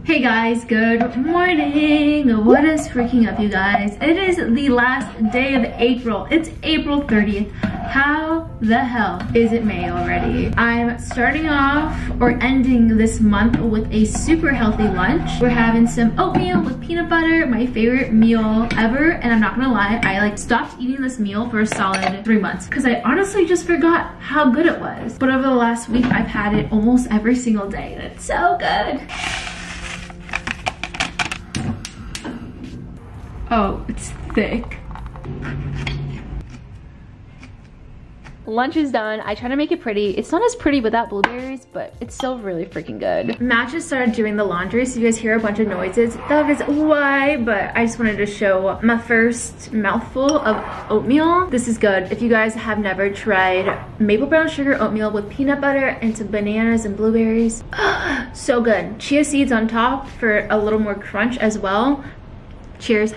Hey guys, good morning. What is freaking up, you guys? It is the last day of April. It's April 30th. How the hell is it May already? I'm starting off or ending this month with a super healthy lunch. We're having some oatmeal with peanut butter, my favorite meal ever. And I'm not gonna lie, I like stopped eating this meal for a solid 3 months because I honestly just forgot how good it was. But over the last week, I've had it almost every single day and it's so good. Oh, it's thick. Lunch is done. I try to make it pretty. It's not as pretty without blueberries, but it's still really freaking good. Matt just started doing the laundry, so you guys hear a bunch of noises. That is why, but I just wanted to show my first mouthful of oatmeal. This is good. If you guys have never tried maple brown sugar oatmeal with peanut butter and some bananas and blueberries, so good. Chia seeds on top for a little more crunch as well. Cheers.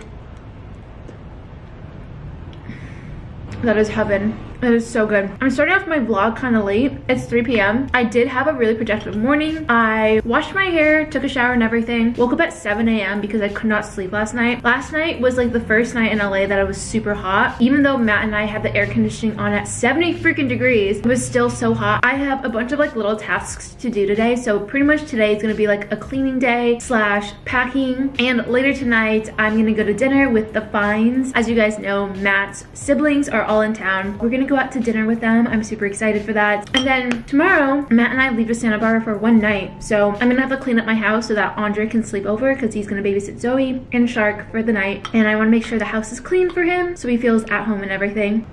That is heaven. It is so good. I'm starting off my vlog kind of late. It's 3 p.m. I did have a really productive morning. I washed my hair, took a shower and everything. Woke up at 7 a.m. because I could not sleep last night. Last night was like the first night in LA that it was super hot. Even though Matt and I had the air conditioning on at 70 freaking degrees, it was still so hot. I have a bunch of like little tasks to do today. So pretty much today is gonna be like a cleaning day slash packing. And later tonight, I'm gonna go to dinner with the Fines. As you guys know, Matt's siblings are all in town. We're gonna go out to dinner with them. I'm super excited for that. And then tomorrow, Matt and I leave to Santa Barbara for one night. So I'm gonna have to clean up my house so that Andre can sleep over because he's gonna babysit Zoe and Shark for the night. And I wanna make sure the house is clean for him so he feels at home and everything.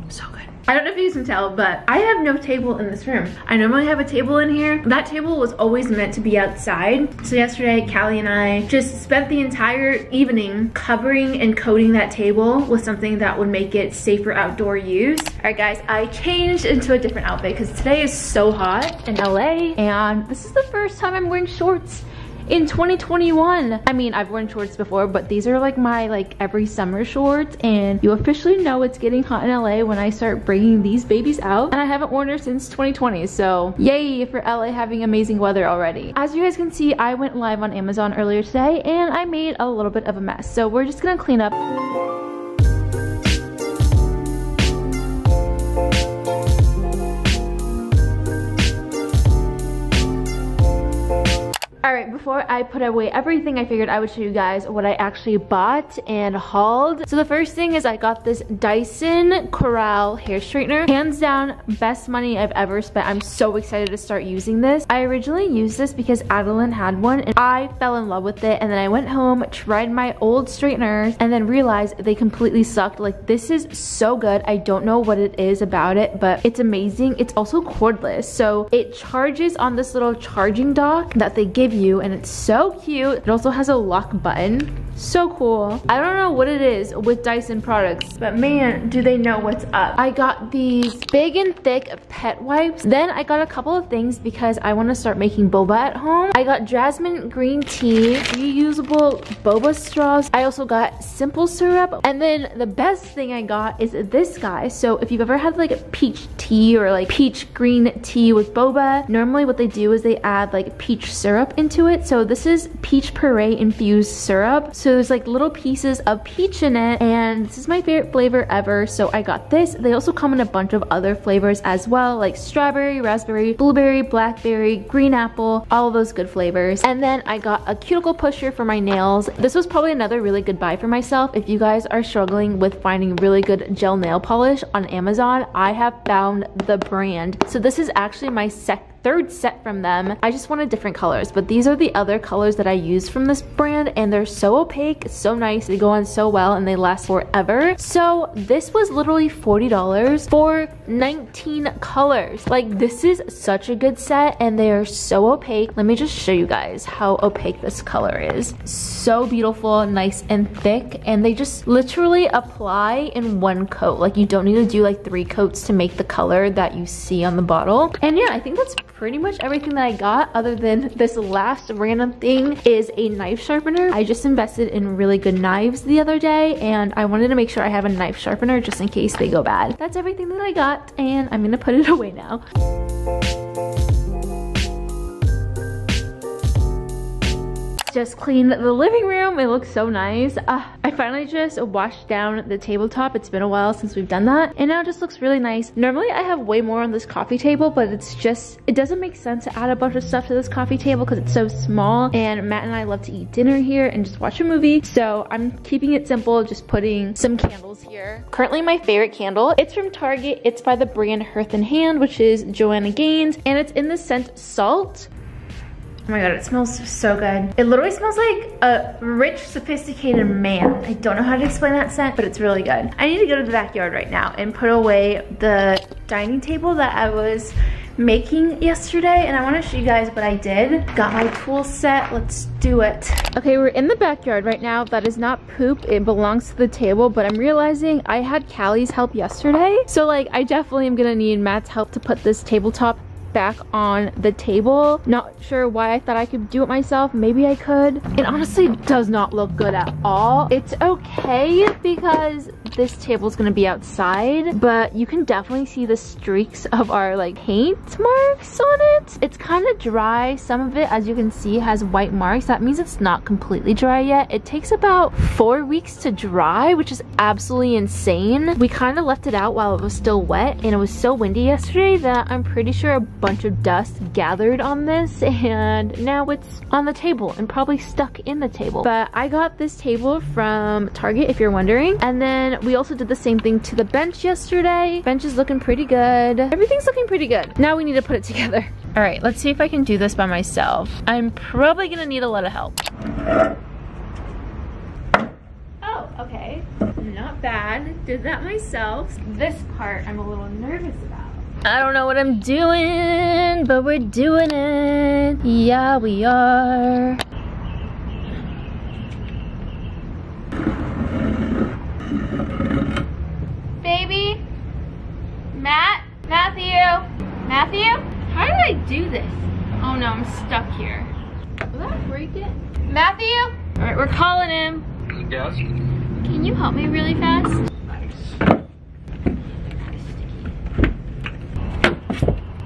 So good. I don't know if you can tell, but I have no table in this room. I normally have a table in here. That table was always meant to be outside. So yesterday, Callie and I just spent the entire evening covering and coating that table with something that would make it safe for outdoor use. All right, guys, I changed into a different outfit because today is so hot in LA, and this is the first time I'm wearing shorts in 2021. I mean, I've worn shorts before, but these are like my every summer shorts, and you officially know it's getting hot in LA when I start bringing these babies out, and I haven't worn her since 2020, so yay for LA having amazing weather already. As you guys can see, I went live on Amazon earlier today and I made a little bit of a mess, so we're just gonna clean up. Alright, before I put away everything, I figured I would show you guys what I actually bought and hauled. So the first thing is I got this Dyson Corral hair straightener. Hands down, best money I've ever spent. I'm so excited to start using this. I originally used this because Adeline had one and I fell in love with it, and then I went home, tried my old straighteners, and then realized they completely sucked. Like, this is so good. I don't know what it is about it, but it's amazing. It's also cordless, so it charges on this little charging dock that they give you, and it's so cute. It also has a lock button. So cool. I don't know what it is with Dyson products, but man, do they know what's up. I got these big and thick pet wipes. Then I got a couple of things because I want to start making boba at home. I got jasmine green tea, reusable boba straws. I also got simple syrup. And then the best thing I got is this guy. So if you've ever had like a peach tea or like peach green tea with boba, normally what they do is they add like peach syrup into it. So this is peach puree infused syrup. So there's like little pieces of peach in it, and this is my favorite flavor ever, so I got this. They also come in a bunch of other flavors as well, like strawberry, raspberry, blueberry, blackberry, green apple, all of those good flavors. And then I got a cuticle pusher for my nails. This was probably another really good buy for myself. If you guys are struggling with finding really good gel nail polish on Amazon, I have found the brand. So this is actually my third set from them. I just wanted different colors, but these are the other colors that I use from this brand, and they're so opaque, so nice, they go on so well, and they last forever. So this was literally $40 for 19 colors. Like, this is such a good set, and they are so opaque. Let me just show you guys how opaque this color is. So beautiful, nice and thick, and they just literally apply in one coat. Like, you don't need to do like 3 coats to make the color that you see on the bottle. And yeah, I think that's pretty much everything that I got, other than this last random thing is a knife sharpener. I just invested in really good knives the other day, and I wanted to make sure I have a knife sharpener just in case they go bad. That's everything that I got, and I'm gonna put it away now. Just cleaned the living room. It looks so nice. I finally just washed down the tabletop. It's been a while since we've done that, and now it just looks really nice. Normally I have way more on this coffee table, but it doesn't make sense to add a bunch of stuff to this coffee table because it's so small, and Matt and I love to eat dinner here and just watch a movie, so I'm keeping it simple, just putting some candles here. Currently my favorite candle, it's from Target. It's by the brand Hearth and Hand, which is Joanna Gaines, and it's in the scent Salt. Oh my god, it smells so good. It literally smells like a rich, sophisticated man. I don't know how to explain that scent, but it's really good. I need to go to the backyard right now and put away the dining table that I was making yesterday, and I want to show you guys what I did. Got my tool set. Let's do it. Okay, we're in the backyard right now. That is not poop. It belongs to the table, but I'm realizing I had Callie's help yesterday. So like, I definitely am gonna need Matt's help to put this tabletop back on the table. Not sure why I thought I could do it myself. Maybe I could. It honestly does not look good at all. It's okay because this table is gonna be outside, but you can definitely see the streaks of our like paint marks on it. It's kind of dry. Some of it, as you can see, has white marks. That means it's not completely dry yet. It takes about 4 weeks to dry, which is absolutely insane. We kind of left it out while it was still wet, and it was so windy yesterday that I'm pretty sure a bunch of dust gathered on this, and now it's on the table and probably stuck in the table. But I got this table from Target, if you're wondering, and then we also did the same thing to the bench yesterday. Bench is looking pretty good. Everything's looking pretty good. Now we need to put it together. All right, let's see if I can do this by myself. I'm probably gonna need a lot of help. Oh, okay. Not bad. Did that myself. This part I'm a little nervous about. I don't know what I'm doing, but we're doing it. Yeah, we are. Baby? Matt? Matthew? How did I do this? Oh no, I'm stuck here. Will that break it? Matthew? All right, we're calling him. Yes? Can you help me really fast?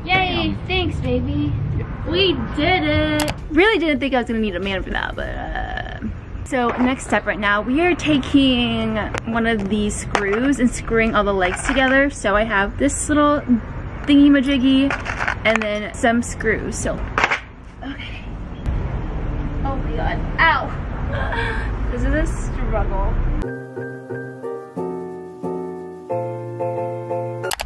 Yay, thanks baby. We did it. Really didn't think I was gonna need a man for that, but So next step right now, we are taking one of these screws and screwing all the legs together. So I have this little thingy-majiggy and then some screws, so. Okay. Oh my god, ow. This is a struggle.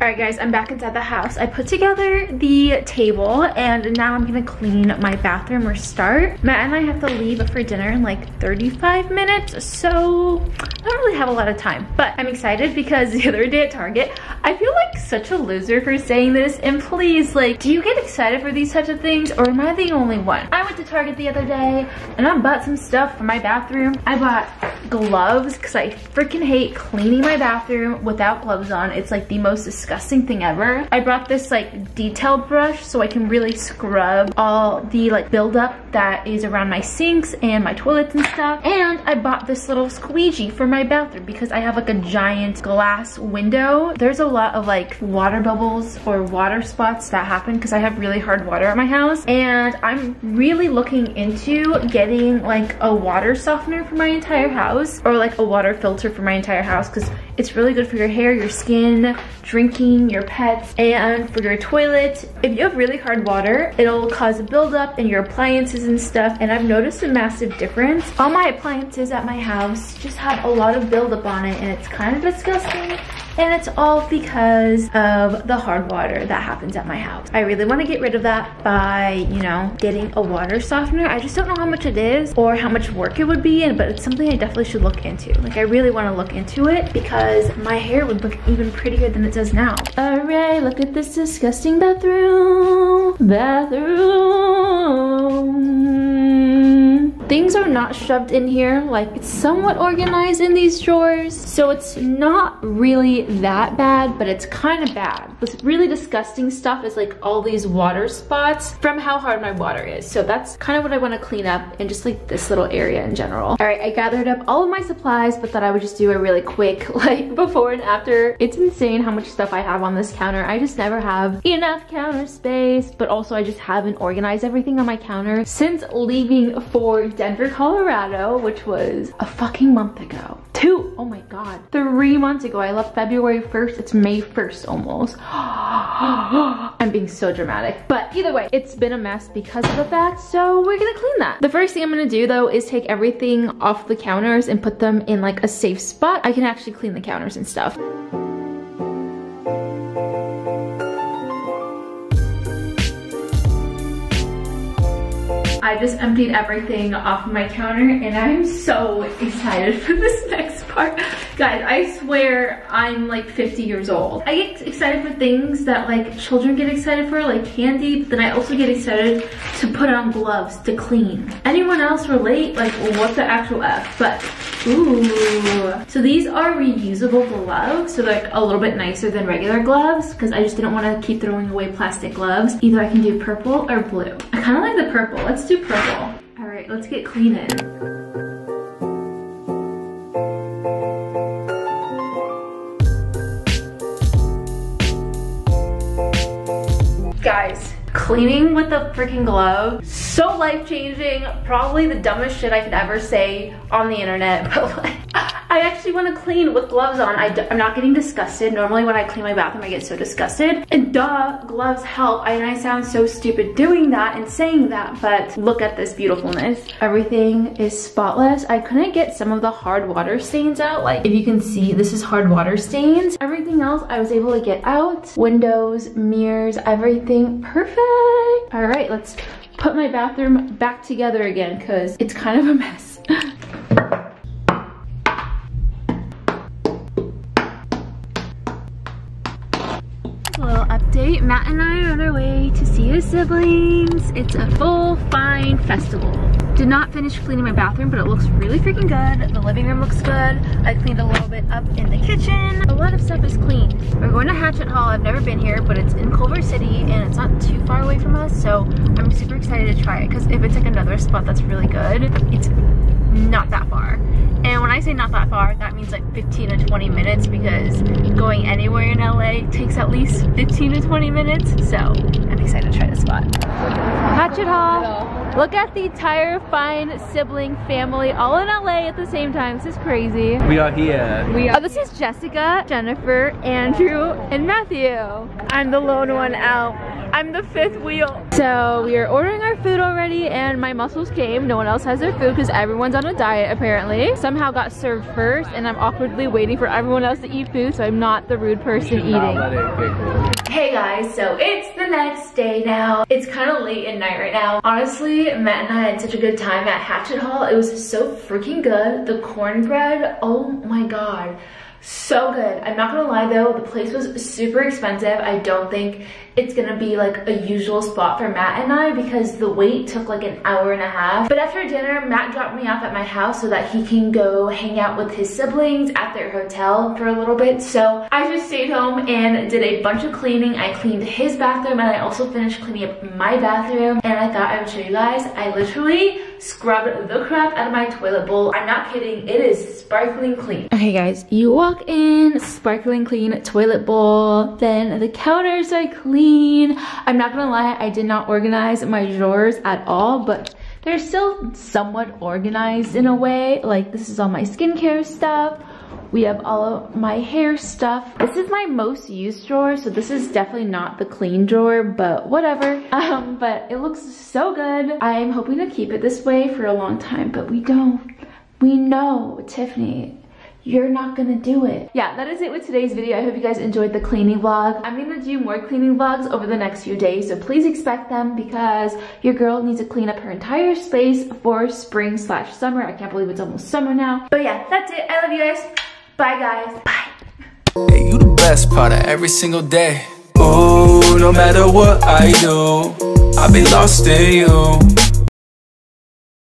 Alright guys, I'm back inside the house. I put together the table and now I'm gonna clean my bathroom or start. Matt and I have to leave for dinner in like 35 minutes, so I don't really have a lot of time. But I'm excited because the other day at Target, I feel like such a loser for saying this, and please, like, do you get excited for these types of things or am I the only one? I went to Target the other day and I bought some stuff for my bathroom. I bought gloves because I freaking hate cleaning my bathroom without gloves on. It's like the most disgusting thing ever. I brought this like detailed brush so I can really scrub all the like buildup that is around my sinks and my toilets and stuff. And I bought this little squeegee for my bathroom because I have like a giant glass window. There's a lot of like water bubbles or water spots that happen because I have really hard water at my house, and I'm really looking into getting like a water softener for my entire house, or like a water filter for my entire house, because it's really good for your hair, your skin, drinking, your pets, and for your toilet. If you have really hard water, it'll cause a buildup in your appliances and stuff, and I've noticed a massive difference. All my appliances at my house just have a lot of buildup on it, and it's kind of disgusting, and it's all because of the hard water that happens at my house. I really want to get rid of that by, you know, getting a water softener. I just don't know how much it is or how much work it would be, but it's something I definitely should look into. Like, I really want to look into it because my hair would look even prettier than it does now. All right, look at this disgusting bathroom. things are not shoved in here. Like, it's somewhat organized in these drawers, so it's not really that bad, but it's kind of bad. What's really disgusting stuff is like all these water spots from how hard my water is. So that's kind of what I want to clean up in just like this little area in general. All right, I gathered up all of my supplies, but thought I would just do a really quick like before and after. It's insane how much stuff I have on this counter. I just never have enough counter space, but also I just haven't organized everything on my counter since leaving for Denver, Colorado, which was a fucking month ago. Oh my god, 3 months ago. I left February 1st. It's May 1st almost. I'm being so dramatic, but either way, it's been a mess because of the fact, so we're gonna clean that. The first thing I'm gonna do though is take everything off the counters and put them in like a safe spot. I can actually clean the counters and stuff. I just emptied everything off my counter and I'm so excited for this next part. Guys, I swear I'm like 50 years old. I get excited for things that like children get excited for, like candy, but then I also get excited to put on gloves to clean. Anyone else relate? Like, what the actual F? But, ooh. So these are reusable gloves, so they're like a little bit nicer than regular gloves because I just didn't want to keep throwing away plastic gloves. Either I can do purple or blue. I kind of like the purple. Let's do purple. All right, let's get cleaning. Guys, cleaning with the freaking glove, so life-changing. Probably the dumbest shit I could ever say on the internet, but like, I actually want to clean with gloves on. I'm not getting disgusted. Normally when I clean my bathroom, I get so disgusted. And duh, gloves help. I sound so stupid doing that and saying that, but look at this beautifulness. Everything is spotless. I couldn't get some of the hard water stains out. Like, if you can see, this is hard water stains. Everything else I was able to get out. Windows, mirrors, everything perfect. All right, let's put my bathroom back together again because it's kind of a mess. Little update, Matt and I are on our way to see his siblings. It's a full fine festival. Did not finish cleaning my bathroom, but it looks really freaking good. The living room looks good. I cleaned a little bit up in the kitchen. A lot of stuff is cleaned. We're going to Hatchet Hall. I've never been here, but it's in Culver City and it's not too far away from us, so I'm super excited to try it because if it's like another spot that's really good, it's not that far. And when I say not that far, that means like 15 to 20 minutes because going anywhere in LA takes at least 15 to 20 minutes. So I'm excited to try this spot. Hatchet Hall. Look at the entire fine sibling family all in LA at the same time. This is crazy. We are here. This is Jessica, Jennifer, Andrew, and Matthew. I'm the lone one out. I'm the fifth wheel. So we are ordering our food already and my muscles came. No one else has their food because everyone's on a diet apparently. Somehow got served first and I'm awkwardly waiting for everyone else to eat food, so I'm not the rude person eating. Hey guys, so it's the next day now. It's kind of late at night right now. Honestly, Matt and I had such a good time at Hatchet Hall. It was so freaking good. The cornbread, oh my god. So good. I'm not gonna lie though, the place was super expensive. I don't think it's gonna be like a usual spot for Matt and I because the wait took like an hour and a half. But after dinner, Matt dropped me off at my house so that he can go hang out with his siblings at their hotel for a little bit. So I just stayed home and did a bunch of cleaning. I cleaned his bathroom and I also finished cleaning up my bathroom. And I thought I would show you guys, I literally scrubbed the crap out of my toilet bowl. I'm not kidding, it is sparkling clean. Okay guys, you walk in, sparkling clean toilet bowl, then the counters are clean. I'm not gonna lie, I did not organize my drawers at all, but they're still somewhat organized in a way. Like, this is all my skincare stuff. We have all of my hair stuff. This is my most used drawer, so this is definitely not the clean drawer, but whatever. But it looks so good. I'm hoping to keep it this way for a long time, but we don't. We know, Tiffany, you're not gonna do it. Yeah, that is it with today's video. I hope you guys enjoyed the cleaning vlog. I'm gonna do more cleaning vlogs over the next few days, so please expect them because your girl needs to clean up her entire space for spring/summer. I can't believe it's almost summer now. But yeah, that's it. I love you guys. Bye guys. Bye. Hey, you the best part of every single day. Ooh, no matter what I do, I've been lost in you.